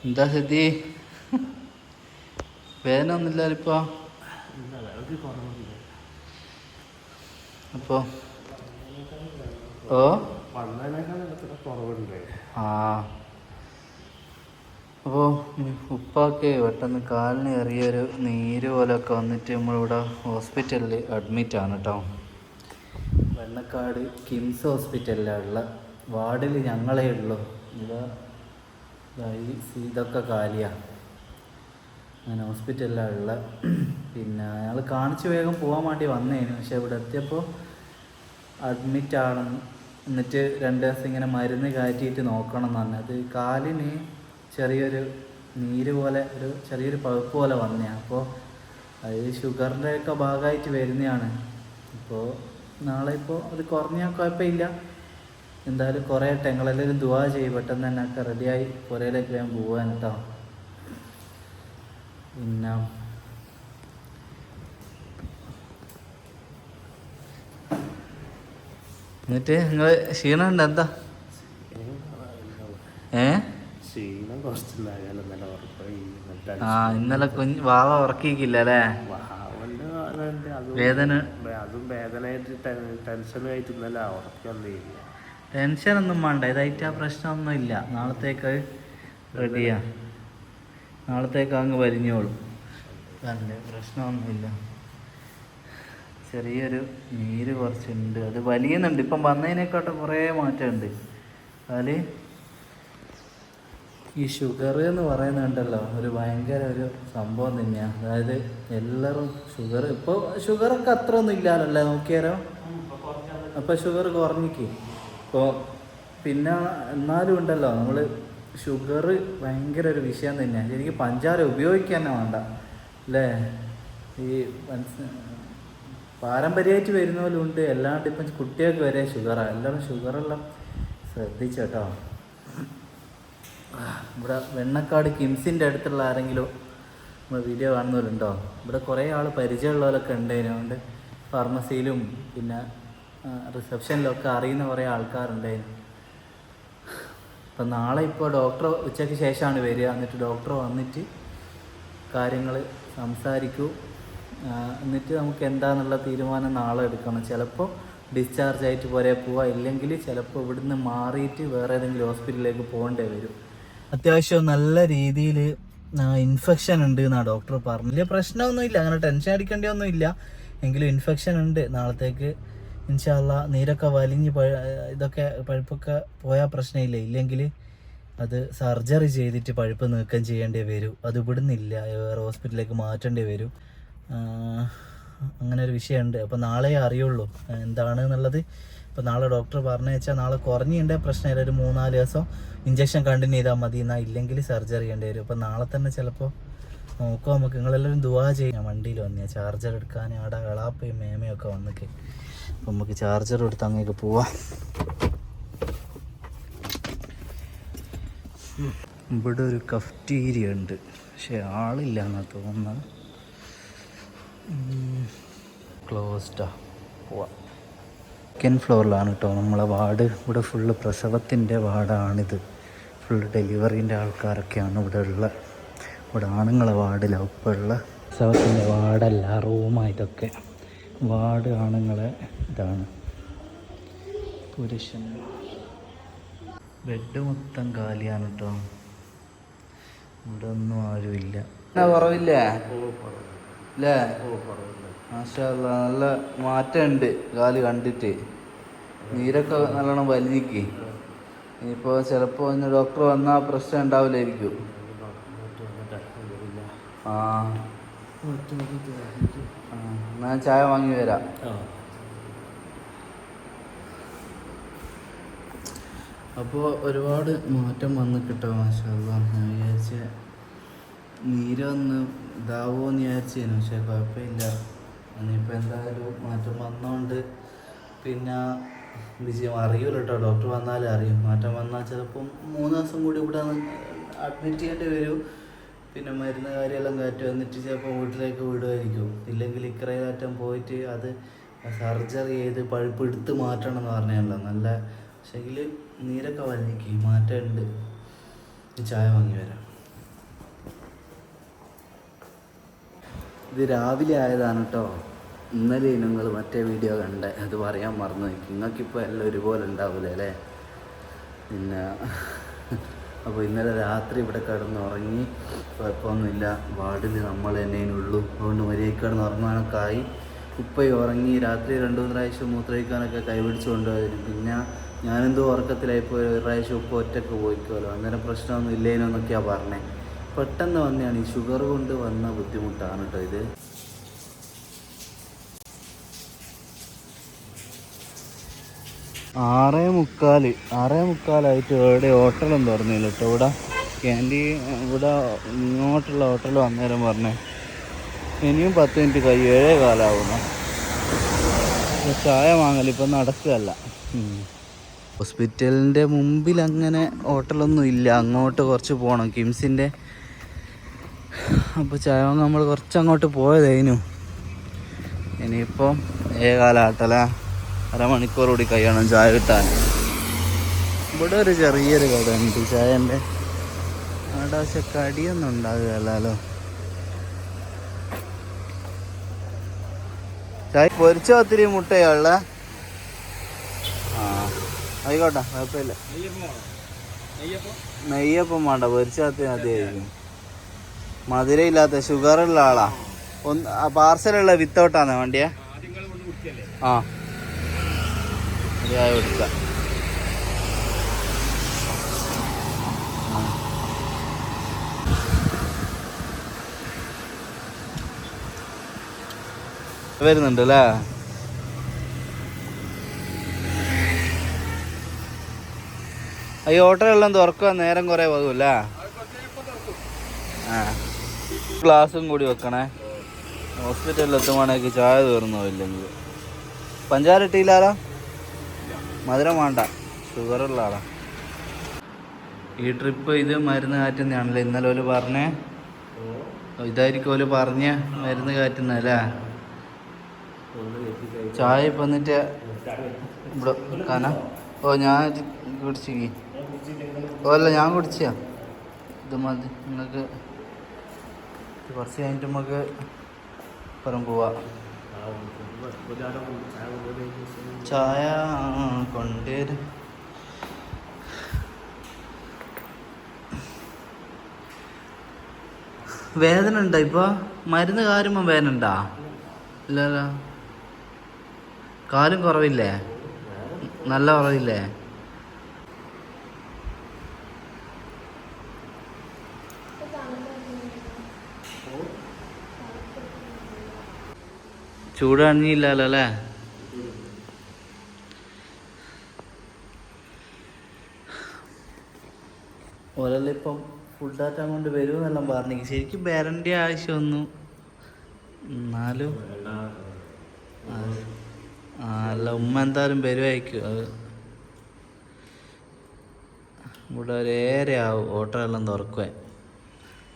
എന്താ സ്ഥിതി? വേദന ഒന്നുമില്ല ഇപ്പൊ? അപ്പോ ഓ ആ അപ്പോൾ ഉപ്പാക്ക് പെട്ടെന്ന് കാലിന് ചെറിയൊരു നീര് പോലെയൊക്കെ വന്നിട്ട് നമ്മളിവിടെ ഹോസ്പിറ്റലിൽ അഡ്മിറ്റാണ് കേട്ടോ. വെണ്ണക്കാട് കിംസ് ഹോസ്പിറ്റലിലാണ് ഉള്ള വാർഡിൽ ഞങ്ങളേ ഉള്ളൂ. ഇതൊക്കെ കാലിയാണ്. അങ്ങനെ ഹോസ്പിറ്റലിലാണ് ഉള്ള. പിന്നെ ഞങ്ങൾ കാണിച്ച് വേഗം പോകാൻ വേണ്ടി വന്നേനു. പക്ഷെ ഇവിടെ എത്തിയപ്പോൾ അഡ്മിറ്റാണ്. എന്നിട്ട് 2 ദിവസം ഇങ്ങനെ മരുന്ന് കയറ്റിയിട്ട് നോക്കണം എന്ന് പറഞ്ഞു. അത് കാലിന് ചെറിയൊരു നീര് പോലെ ചെറിയൊരു പഴുപ്പ് പോലെ വന്നതാണ്. അപ്പോൾ അത് ഷുഗറിൻ്റെ ഒക്കെ ഭാഗമായിട്ട് വരുന്നതാണ്. ഇപ്പോൾ നാളെ ഇപ്പോൾ അത് കുറഞ്ഞാൽ കുഴപ്പമില്ല. എന്തായാലും കുറേ ഞങ്ങളെല്ലാവരും ദുആ ചെയ്യും പെട്ടെന്ന് തന്നെ ഒക്കെ റെഡിയായി പുരയിലേക്ക് ഞാൻ പോകാൻ കേട്ടോ. പിന്നെ എന്നിട്ട് നിങ്ങൾ ക്ഷീണമുണ്ട് എന്താ? ഇന്നലെ വാവ ഉറക്കിക്കില്ല അല്ലേ? വേദന ടെൻഷനൊന്നും വേണ്ട. ഇതായിട്ട് ആ പ്രശ്നമൊന്നും ഇല്ല. നാളത്തേക്ക് റെഡിയാ. നാളത്തേക്ക് അങ്ങ് വലിഞ്ഞോളും. അല്ലേ, പ്രശ്നമൊന്നുമില്ല. ചെറിയൊരു നീര് കുറച്ചുണ്ട്. അത് വലിയുന്നുണ്ട്. ഇപ്പം വന്നതിനേക്കാട്ടും കുറേ മാറ്റമുണ്ട്. അതിൽ ഈ ഷുഗർ എന്ന് പറയുന്നുണ്ടല്ലോ ഒരു ഭയങ്കര ഒരു സംഭവം തന്നെയാണ്. അതായത് എല്ലാവരും ഇപ്പോൾ ഷുഗറൊക്കെ അത്ര ഒന്നും ഇല്ലല്ലേ നോക്കിയാലോ. അപ്പോൾ ഷുഗർ കുറഞ്ഞിക്ക്. ഇപ്പോൾ പിന്നെ എന്നാലും ഉണ്ടല്ലോ നമ്മൾ ഷുഗർ ഭയങ്കര ഒരു വിഷയം തന്നെയാണ്. ശരിക്കും പഞ്ചാര ഉപയോഗിക്കാൻ തന്നെ വേണ്ട അല്ലേ? ഈ പാരമ്പര്യമായിട്ട് വരുന്ന പോലും ഉണ്ട്. അല്ലാണ്ട് ഇപ്പം കുട്ടികൾക്ക് വരെ ഷുഗറാണ്. എല്ലാവരും ഷുഗറെല്ലാം ശ്രദ്ധിച്ചേട്ടോ. ഇവിടെ വെണ്ണക്കാട് കിംസിൻ്റെ അടുത്തുള്ള ആരെങ്കിലും നമ്മൾ വീഡിയോ കാണുന്നവരുണ്ടോ? ഇവിടെ കുറേ ആൾ പരിചയമുള്ളവരൊക്കെ ഉണ്ടായിരുന്നു. അതുകൊണ്ട് ഫാർമസിയിലും പിന്നെ റിസപ്ഷനിലൊക്കെ അറിയുന്ന കുറേ ആൾക്കാരുണ്ടായിരുന്നു. അപ്പം നാളെ ഇപ്പോൾ ഡോക്ടർ ഉച്ചയ്ക്ക് ശേഷമാണ് വരിക. എന്നിട്ട് ഡോക്ടർ വന്നിട്ട് കാര്യങ്ങൾ സംസാരിക്കൂ. എന്നിട്ട് നമുക്ക് എന്താണെന്നുള്ള തീരുമാനം നാളെ എടുക്കണം. ചിലപ്പോൾ ഡിസ്ചാർജ് ആയിട്ട് പോരെ പോവുക, ഇല്ലെങ്കിൽ ചിലപ്പോൾ ഇവിടുന്ന് മാറിയിട്ട് വേറെ ഏതെങ്കിലും ഹോസ്പിറ്റലിലേക്ക് പോകേണ്ടി വരും. അത്യാവശ്യം നല്ല രീതിയിൽ ഇൻഫെക്ഷൻ ഉണ്ട് എന്നാണ് ഡോക്ടർ പറഞ്ഞു. വലിയ പ്രശ്നമൊന്നുമില്ല, അങ്ങനെ ടെൻഷൻ അടിക്കേണ്ടിയൊന്നും ഇല്ല. എങ്കിലും ഇൻഫെക്ഷൻ ഉണ്ട്. നാളത്തേക്ക് ഇൻഷാ അല്ലാ നീരൊക്കെ വലിഞ്ഞ് ഇതൊക്കെ പഴുപ്പൊക്കെ പോയാൽ പ്രശ്നമില്ല. ഇല്ലെങ്കിൽ അത് സർജറി ചെയ്തിട്ട് പഴുപ്പ് നീക്കം ചെയ്യേണ്ടി വരും. അത് ഇവിടുന്നില്ല, വേറെ ഹോസ്പിറ്റലിലേക്ക് മാറ്റേണ്ടി വരും. അങ്ങനെ ഒരു വിഷയമുണ്ട്. അപ്പോൾ നാളെ അറിയുള്ളൂ എന്താണ് എന്നുള്ളത്. ഇപ്പോൾ നാളെ ഡോക്ടർ പറഞ്ഞു വെച്ചാൽ നാളെ കുറഞ്ഞിട്ടുണ്ടേ പ്രശ്നമില്ല. ഒരു 3-4 ദിവസം ഇഞ്ചക്ഷൻ കണ്ടിന്യൂ ചെയ്താൽ മതി. എന്നാൽ ഇല്ലെങ്കിൽ സർജറി ചെയ്യേണ്ടി വരും. അപ്പോൾ നാളെ തന്നെ ചിലപ്പോൾ നോക്കുക. നമുക്ക് നിങ്ങളെല്ലാവരും ദുആ ചെയ്യാം. വണ്ടിയിൽ വന്നേ ചാർജർ എടുക്കാൻ അവിടെ എളാപ്പയും മേമയൊക്കെ വന്നിട്ട്. അപ്പം നമുക്ക് ചാർജർ എടുത്ത് അങ്ങേക്ക് പോവാം. ഇവിടെ ഒരു കഫ്റ്റീരിയ ഉണ്ട്, പക്ഷെ ആളില്ല എന്നാണ് തോന്നുന്നത്. ക്ലോസ്ഡാ. പോവാം. 2nd ഫ്ലോറിലാണ് കേട്ടോ നമ്മളെ വാർഡ്. ഇവിടെ ഫുള്ള് പ്രസവത്തിൻ്റെ വാർഡാണിത്. ഫുള്ള് ഡെലിവറീൻ്റെ ആൾക്കാരൊക്കെയാണ് ഇവിടെ ഉള്ളത്. ഇവിടെ ആണുങ്ങളെ വാർഡിലാണ് ഇപ്പോൾ ഉള്ള. പ്രസവത്തിൻ്റെ വാർഡല്ല, റൂമായിട്ടൊക്കെ. വാർഡ് ആണുങ്ങളെ ഇതാണ്. പുരുഷൻ ബെഡ് മൊത്തം കാലിയാണ് കേട്ടോ. ഇവിടെ ഒന്നും ആരുമില്ല. കുറവില്ലേ അല്ലേ? മാഷാ അല്ലാ, നല്ല മാറ്റമുണ്ട് കാല് കണ്ടിട്ട്. നീരൊക്കെ നല്ലോണം വലിഞ്ഞിക്ക്. ഇനിയിപ്പോൾ ചിലപ്പോൾ ഇന്ന് ഡോക്ടർ വന്നാൽ പ്രശ്നം ഉണ്ടാവില്ലായിരിക്കും. ഞാൻ ചായ വാങ്ങി വരാം. അപ്പോൾ ഒരുപാട് മാറ്റം വന്ന് കിട്ടും. മാഷാ അല്ലാ. ഞാൻ വിചാരിച്ച നീരൊന്ന് ഇതാവുമെന്ന് വിചാരിച്ചേനു, പക്ഷേ കുഴപ്പമില്ല. ഇനിയിപ്പോൾ എന്തായാലും മാറ്റം വന്നോണ്ട് പിന്നെ വിജയം അറിയില്ല കേട്ടോ. ഡോക്ടർ വന്നാലേ അറിയും. മാറ്റം വന്നാൽ ചിലപ്പം 3 ദിവസം കൂടി ഇവിടെ അഡ്മിറ്റ് ചെയ്യേണ്ടി വരും. പിന്നെ മരുന്ന് കാര്യമെല്ലാം കയറ്റി വന്നിട്ട് ചിലപ്പോൾ വീട്ടിലേക്ക് വിടുമായിരിക്കും. ഇല്ലെങ്കിൽ ഇക്കറയിലാറ്റം പോയിട്ട് അത് സർജറി ചെയ്ത് പഴുപ്പ് എടുത്ത് മാറ്റണം എന്ന് പറഞ്ഞല്ലോ. നല്ല പക്ഷേങ്കിൽ നീരൊക്കെ വലിഞ്ഞിക്ക് മാറ്റമുണ്ട്. ചായ വാങ്ങി വരാം. ഇത് രാവിലെ ആയതാണ് കേട്ടോ. ഇന്നലെ നിങ്ങൾ മറ്റേ വീഡിയോ കണ്ടേ, അത് പറയാൻ മറന്നു. നിങ്ങൾക്കിപ്പോൾ എല്ലാം ഒരുപോലെ ഉണ്ടാവില്ല അല്ലേ. പിന്നെ അപ്പോൾ ഇന്നലെ രാത്രി ഇവിടെ കിടന്നുറങ്ങി, കുഴപ്പമൊന്നുമില്ല. വാർഡിൽ നമ്മൾ തന്നെയുള്ളൂ. അതുകൊണ്ട് മര്യാദയ്ക്ക് കിടന്നുറങ്ങാനൊക്കെ ആയി. ഉപ്പയും ഉറങ്ങി. രാത്രി 2-3 പ്രാവശ്യം മൂത്രമൊഴിക്കാനൊക്കെ കൈപിടിച്ച് കൊണ്ടുപോയിരുന്നു. പിന്നെ ഞാനെന്തോ ഉറക്കത്തിലായിപ്പോൾ ഒരു പ്രാവശ്യം ഉപ്പ ഒറ്റയ്ക്ക് പോയിക്കുമല്ലോ, അന്നേരം പ്രശ്നമൊന്നും ഇല്ലേനോ എന്നൊക്കെയാണ് പറഞ്ഞത്. പെട്ടെന്ന് വന്നതാണ്. ഈ ഷുഗർ കൊണ്ട് വന്ന ബുദ്ധിമുട്ടാണ് കേട്ടോ ഇത്. 6:45 ഇവിടെ ഹോട്ടലൊന്നും തുറന്നില്ല കേട്ടോ. ഇവിടെ ക്യാൻറ്റീൻ, ഇവിടെ ഇങ്ങോട്ടുള്ള ഹോട്ടൽ വന്നേരം പറഞ്ഞേ ഇനിയും 10 മിനിറ്റ് കഴിയും, 7:15 ചായ വാങ്ങലിപ്പം നടക്കുകയല്ല. ഹോസ്പിറ്റലിൻ്റെ മുമ്പിൽ അങ്ങനെ ഹോട്ടലൊന്നും ഇല്ല, അങ്ങോട്ട് കുറച്ച് പോകണം കിംസിൻ്റെ. അപ്പോൾ ചായ വാങ്ങാൻ നമ്മൾ കുറച്ചങ്ങോട്ട് പോയതേനു. ഇനിയിപ്പം 7:15 അരമണിക്കൂർ കൂടി കഴിയണം ചായ കിട്ടാൻ. ഇവിടെ ഒരു ചെറിയൊരു കട ഉണ്ട് ചായൻ്റെ. അവിടെ പക്ഷെ കടിയൊന്നും ഉണ്ടാകുകയല്ലോ. ചായ പൊരിച്ച ഒത്തിരി മുട്ടയുള്ള. ആ ആയിക്കോട്ടെ, കുഴപ്പമില്ല. നെയ്യപ്പം വേണ്ട, പൊരിച്ച ഒത്തിരി മതിയായിരിക്കും. മധുരയില്ലാത്ത ഷുഗറുള്ള ആളാ. പാർസലുള്ള വിത്തൗട്ടാണ് വണ്ടിയെ. ആ ചായ കൊടുക്കാം. വരുന്നുണ്ട് അല്ലേ. ഈ ഹോട്ടലെല്ലാം തുറക്കുക നേരം കുറേ പോകുമല്ല. ആ ഗ്ലാസും കൂടി വെക്കണേ. ഹോസ്പിറ്റലിൽ എത്തുവാണെങ്കിൽ ചായ തീർന്നോ ഇല്ലെങ്കിൽ. പഞ്ചാര ഇട്ടില്ലാലോ, മധുരം വേണ്ട, ഷുഗറുള്ള ആളാ. ഈ ട്രിപ്പ് ഇത് മരുന്ന് കാറ്റുന്നതാണല്ലോ. ഇന്നലെ ഓല് പറഞ്ഞേ ഇതായിരിക്കും ഓല് പറഞ്ഞ മരുന്ന് കാറ്റുന്നല്ലേ. ചായ ഇപ്പം എന്നിട്ട് ഇവിടെ കാനാ. ഓ ഞാൻ കുടിച്ചു. ഓ അല്ല ഞാൻ കുടിച്ചാ. ഇത് മതി നിങ്ങൾക്ക്. കുറച്ച് കഴിഞ്ഞിട്ട് നമുക്ക് പുറം പോവാ. ചായ കൊണ്ടുവരും. വേദന ഉണ്ടോ ഇപ്പൊ? മരുന്ന് കാരുമ്പോ വേദന ഉണ്ടാ? ഇല്ലല്ലോ. കാലും കുറവില്ലേ? നല്ല കുറവില്ലേ? ചൂടണിയില്ലല്ലോ അല്ലേ. ഓരല്ലിപ്പം ഫുഡാറ്റാൻ കൊണ്ട് വരുമെന്നെല്ലാം പറഞ്ഞു. ശരിക്കും വരേണ്ട ആവശ്യമൊന്നും, എന്നാലും അല്ല ഉമ്മ എന്തായാലും വരുമായിരിക്കും. അത് ഇവിടെ ഒരു 7:30 ആവും ഹോട്ടലെല്ലാം തുറക്കുവാൻ.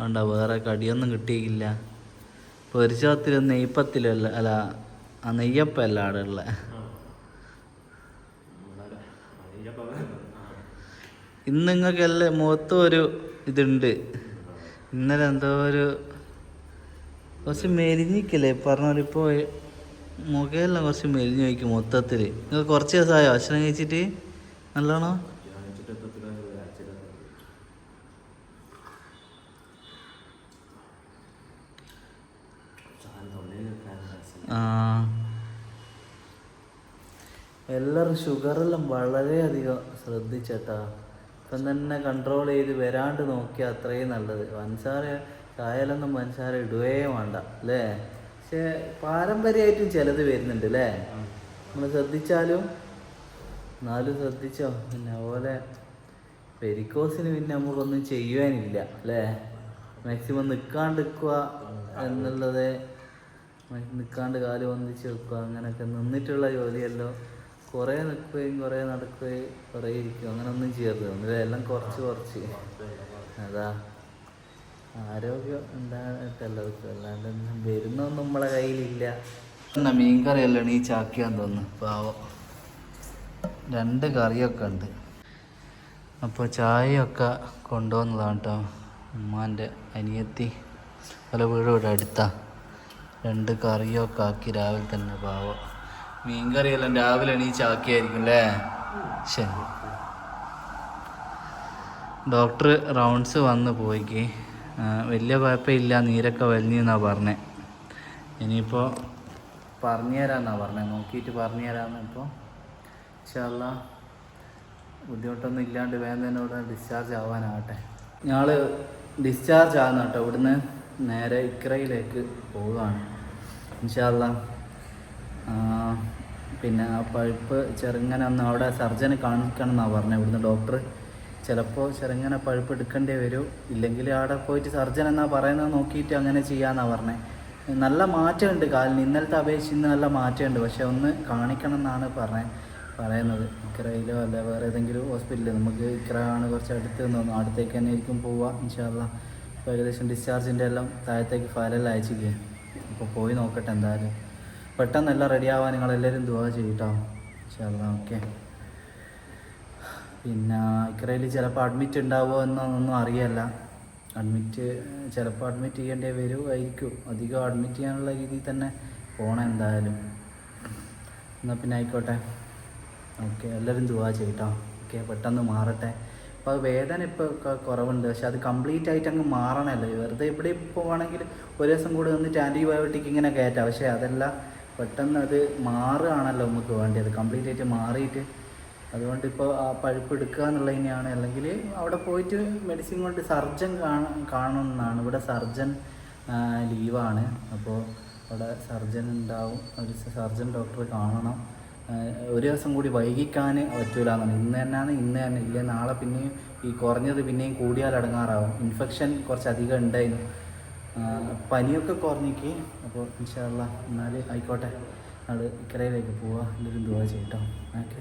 വേണ്ട വേറെ കടിയൊന്നും കിട്ടിയില്ല. പൊരിച്ചത്തിലും നെയ്പ്പത്തിലല്ല, അല്ല ആ നെയ്യപ്പല്ല അവിടെ ഉള്ള. ഇന്ന് നിങ്ങൾക്കെല്ലാം മുഖത്തും ഒരു ഇതുണ്ട്. ഇന്നലെ എന്തോ ഒരു കുറച്ച് മെലിഞ്ഞിക്കല്ലേ പറഞ്ഞോളിപ്പോൾ. മുഖമെല്ലാം കുറച്ച് മെലിഞ്ഞു വയ്ക്കും മൊത്തത്തിൽ. നിങ്ങൾ കുറച്ച് ദിവസമായോ ഭക്ഷണം കഴിച്ചിട്ട്? നല്ലോണം ആ. എല്ലാവരും ഷുഗറെല്ലാം വളരെയധികം ശ്രദ്ധിച്ചേട്ടാ. ഇപ്പം തന്നെ കൺട്രോൾ ചെയ്ത് വരാണ്ട് നോക്കിയാൽ അത്രയും നല്ലത്. പഞ്ചസാര ചായയിലൊന്നും പഞ്ചസാര ഇടുകയേ വേണ്ട അല്ലേ. പക്ഷേ പാരമ്പര്യമായിട്ടും ചിലത് വരുന്നുണ്ട് അല്ലേ. നമ്മൾ ശ്രദ്ധിച്ചാലും എന്നാലും ശ്രദ്ധിച്ചോ. പിന്നെ അതുപോലെ വെരിക്കോസിന് പിന്നെ നമുക്കൊന്നും ചെയ്യുവാനില്ല അല്ലേ. മാക്സിമം നിൽക്കാണ്ടിരിക്കുക എന്നുള്ളത്, നിൽക്കാണ്ട് കാല് വന്നിച്ച് വെക്കുക, അങ്ങനെയൊക്കെ നിന്നിട്ടുള്ള ജോലിയല്ലോ. കുറേ നിൽക്കുകയും കുറേ നടക്കുകയും കുറേ ഇരിക്കും, അങ്ങനെ ഒന്നും ചെയ്യരുത്. ഒന്നുമില്ല, എല്ലാം കുറച്ച് അതാ ആരോഗ്യം ഉണ്ടായിട്ടല്ലോ. അല്ലാണ്ട് വരുന്നൊന്നും നമ്മളെ കയ്യിലില്ല. എന്നാ മീൻകറിയല്ലാണ് ഈ ചാക്കിയാന്ന് തോന്നുന്നു. പാവം 2 കറിയൊക്കെ ഉണ്ട്. അപ്പോൾ ചായയൊക്കെ കൊണ്ടുവന്നതാണ് കേട്ടോ. ഉമ്മാൻ്റെ അനിയത്തി പല വീടും ഇവിടെ അടുത്താ. 2 കറിയൊക്കെ ആക്കി രാവിലെ തന്നെ പാവം. മീൻ കറിയെല്ലാം രാവിലെ എണീച്ചാക്കിയായിരിക്കും അല്ലേ? ശരി. ഡോക്ടർ റൗണ്ട്സ് വന്ന് പോയിക്ക്. വലിയ കുഴപ്പമില്ല, നീരൊക്കെ വലിഞ്ഞെന്നാണ് പറഞ്ഞത്. ഇനിയിപ്പോൾ പറഞ്ഞു തരാമെന്നാണ് പറഞ്ഞത്, നോക്കിയിട്ട് പറഞ്ഞു തരാമെന്ന്. ഇപ്പോൾ ഇൻഷാല്ലാ ബുദ്ധിമുട്ടൊന്നും ഇല്ലാണ്ട് വേഗം തന്നെ ഇവിടെ ഡിസ്ചാർജ് ആവാനാകട്ടെ. ഞങ്ങൾ ഡിസ്ചാർജ് ആകുന്ന കേട്ടോ, ഇവിടുന്ന് നേരെ ഇക്രയിലേക്ക് പോവുകയാണ് ഇൻഷാല്ലാ. പിന്നെ ആ പഴുപ്പ് ചെറുങ്ങനെ ഒന്ന് അവിടെ സർജനെ കാണിക്കണം എന്നാണ് പറഞ്ഞത് ഇവിടുന്ന് ഡോക്ടർ. ചിലപ്പോൾ ചെറുങ്ങനെ പഴുപ്പ് എടുക്കേണ്ടി വരും, ഇല്ലെങ്കിൽ അവിടെ പോയിട്ട് സർജൻ എന്നാ പറയുന്നത് നോക്കിയിട്ട് അങ്ങനെ ചെയ്യാമെന്നാണ് പറഞ്ഞത്. നല്ല മാറ്റമുണ്ട് കാലിന്, ഇന്നലത്തെ അപേക്ഷിച്ച് ഇന്ന് നല്ല മാറ്റമുണ്ട്. പക്ഷെ ഒന്ന് കാണിക്കണം എന്നാണ് പറയുന്നത്. ഇക്രയിലോ അല്ല വേറെ ഏതെങ്കിലും ഹോസ്പിറ്റലിൽ, നമുക്ക് ഇക്ര ആണ് കുറച്ച് അടുത്ത് തോന്നുന്നു, അടുത്തേക്ക് തന്നെ ആയിരിക്കും പോവുക ഇൻഷാല്ലാ. ഇപ്പോൾ ഏകദേശം ഡിസ്ചാർജിൻ്റെ എല്ലാം താഴത്തേക്ക് ഫയലെല്ലാം അയച്ചിരിക്കുക. അപ്പോൾ പോയി നോക്കട്ടെ എന്തായാലും. പെട്ടെന്നെല്ലാം റെഡി ആവാൻ നിങ്ങളെല്ലാവരും ദുആ ചെയ്യട്ടോ ഇൻഷാല്ലാ. ഓക്കെ. പിന്നെ ഇക്രയിൽ ചിലപ്പോൾ അഡ്മിറ്റ് ഉണ്ടാവുമോ എന്നൊന്നും അറിയില്ല. ചിലപ്പോൾ അഡ്മിറ്റ് ചെയ്യേണ്ടി വരുമായിരിക്കും. അധികം അഡ്മിറ്റ് ചെയ്യാനുള്ള രീതിയിൽ തന്നെ പോകണം എന്തായാലും. എന്നാൽ പിന്നെ ആയിക്കോട്ടെ. ഓക്കെ, എല്ലാവരും ദുആ ചെയ്യട്ടോ. ഓക്കെ, പെട്ടെന്ന് മാറട്ടെ. അപ്പോൾ വേദന ഇപ്പോൾ കുറവുണ്ട്, പക്ഷെ അത് കംപ്ലീറ്റ് ആയിട്ട് അങ്ങ് മാറണമല്ലോ. വെറുതെ ഇവിടെ ഇപ്പോൾ വേണമെങ്കിൽ ഒരു ദിവസം കൂടി വന്നിട്ട് ആൻറ്റിബയോട്ടിക് ഇങ്ങനെ കയറ്റാം. പക്ഷേ അതല്ല, പെട്ടെന്ന് അത് മാറുകയാണല്ലോ നമുക്ക് വേണ്ടത്, കംപ്ലീറ്റ് ആയിട്ട് മാറിയിട്ട്. അതുകൊണ്ട് ഇപ്പോൾ ആ പഴുപ്പ് എടുക്കുക എന്നുള്ളത് തന്നെയാണ്. അല്ലെങ്കിൽ അവിടെ പോയിട്ട് മെഡിസിൻ കൊണ്ട് സർജൻ കാണണമെന്നാണ്. ഇവിടെ സർജൻ ലീവാണ്. അപ്പോൾ അവിടെ സർജൻ ഉണ്ടാവും, ഒരു സർജൻ ഡോക്ടറെ കാണണം. ഒരു ദിവസം കൂടി വൈകിക്കാൻ പറ്റൂല എന്നാണ്. ഇന്ന് തന്നെ ഇല്ലേ നാളെ പിന്നെയും ഈ കുറഞ്ഞത് പിന്നെയും കൂടിയാൽ അടങ്ങാറാവും. ഇൻഫെക്ഷൻ കുറച്ചധികം ഉണ്ടായിരുന്നു, പനിയൊക്കെ കുറഞ്ഞിക്ക്. അപ്പോൾ ഇൻഷാ അല്ലാഹ് എന്നാൽ ആയിക്കോട്ടെ, അത് ഇക്കരയിലേക്ക് പോവാം. എല്ലാവരും ദുആ ചെയ്യട്ടോ. ഓക്കെ.